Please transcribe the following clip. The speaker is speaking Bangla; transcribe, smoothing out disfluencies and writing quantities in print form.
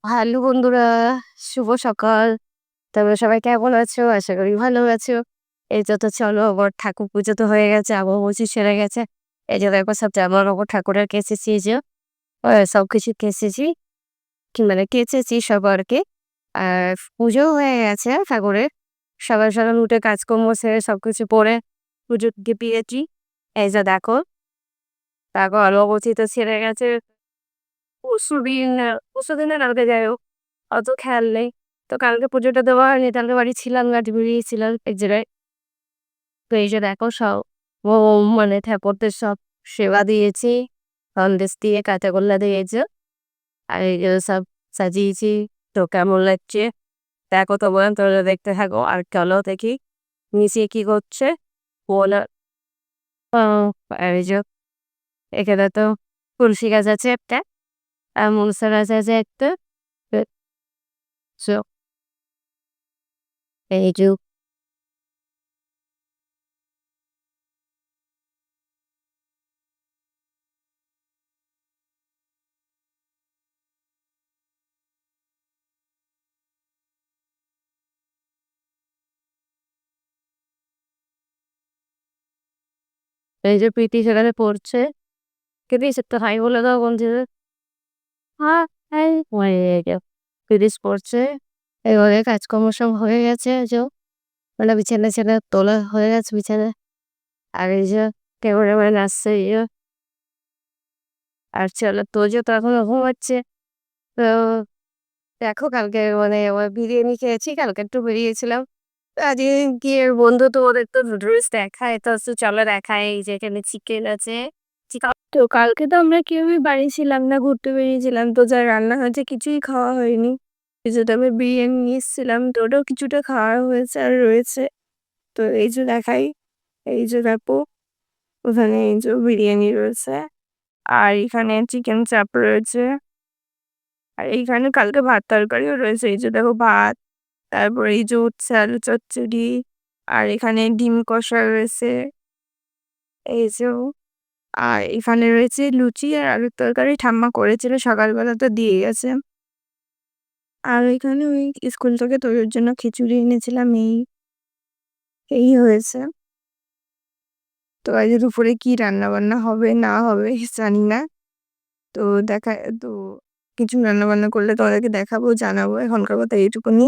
হ্যালো বন্ধুরা, শুভ সকাল। তোমরা সবাই কেমন আছো? আশা করি ভালো আছো। এই তো চলো আবার ঠাকুর পুজো তো হয়ে গেছে, আবহাওয়া সেরে গেছে। এই যে দেখো সব জামাকাপড় ঠাকুরের কেচেছি এই যে। সবকিছু কেচেছি। মানে কেচেছি সব আরকি। আর পুজোও হয়ে গেছে ঠাকুরের। সকাল, সকাল উঠে কাজকর্ম সেরে সবকিছু করে পুজো দিয়েছি। এই যে দেখো, তারপর অলবচি তো ছেড়ে গেছে পরশুদিন পরশুদিনের কালকে যাই হোক। অত খেয়াল নেই। তো কালকে পুজোটা দেওয়া হয়নি। কালকে বাড়ি ছিলাম না, বেরিয়েছিলাম এক জায়গায়। তো এই যে দেখো সব ও মানে ঠাকুরদের সব সেবা দিয়েছি। সন্দেশ দিয়ে, কাঁচা গোল্লা দিয়েছে। আর এই যে সব সাজিয়েছি। তো কেমন লাগছে? দেখো তোমরা দেখতে থাকো। আর চলো দেখি নিচে কি করছে? বলো। আর এই যে এখানে তো তুলসী গাছ আছে একটা। আর মনসা গাছ আছে একটা। তো এই যে এই যে প্রীতি সেখানে পড়ছে। ক্রিস একটু হাই বলে দাও বন্ধুদের। হ্যাঁ, এই হয়ে গেল। ক্রিস পড়ছে। এবারে কাজকর্ম সব হয়ে গেছে যে মানে বিছানা তোলা হয়ে গেছে বিছানা। আর এই যে ক্যামেরাম্যান আসছে এই যে। আর চলো তোজো তো এখনো ঘুমাচ্ছে। তো দেখো কালকে মানে আমার বিরিয়ানি খেয়েছি। কালকে একটু বেরিয়েছিলাম। তো আজকে গিয়ে বন্ধু তো ওদের তো নুডলস দেখায়। তো চলো দেখায় এই যে এখানে চিকেন আছে। তো কালকে তো আমরা কেউই বাড়ি ছিলাম না, ঘুরতে বেরিয়েছিলাম। তো যা রান্না হয়েছে কিছুই খাওয়া হয়নি। কিছুটা আমি বিরিয়ানি নিয়ে এসেছিলাম, তো ওটাও কিছুটা খাওয়া হয়েছে আর রয়েছে। তো এই যে দেখাই, এই যে দেখো ওখানে এই যে বিরিয়ানি রয়েছে। আর এখানে চিকেন চাপ রয়েছে। আর এইখানে কালকে ভাত তরকারিও রয়েছে। এই যে দেখো ভাত, তারপরে এই যে উচ্ছে আলু চচ্চড়ি। আর এখানে ডিম কষা রয়েছে। এই যে আর এখানে রয়েছে লুচি আর আলুর তরকারি ঠাম্মা করেছিল সকালবেলা, তো দিয়ে গেছে। আর এখানে ওই স্কুল থেকে তৈরির জন্য খিচুড়ি এনেছিলাম। এই হয়েছে। তো আজ দুপুরে কি রান্না বান্না হবে না হবে জানি না। তো দেখা তো কিছু রান্না বান্না করলে তোমাদেরকে দেখাবো, জানাবো। এখনকার কথা এইটুকুনি।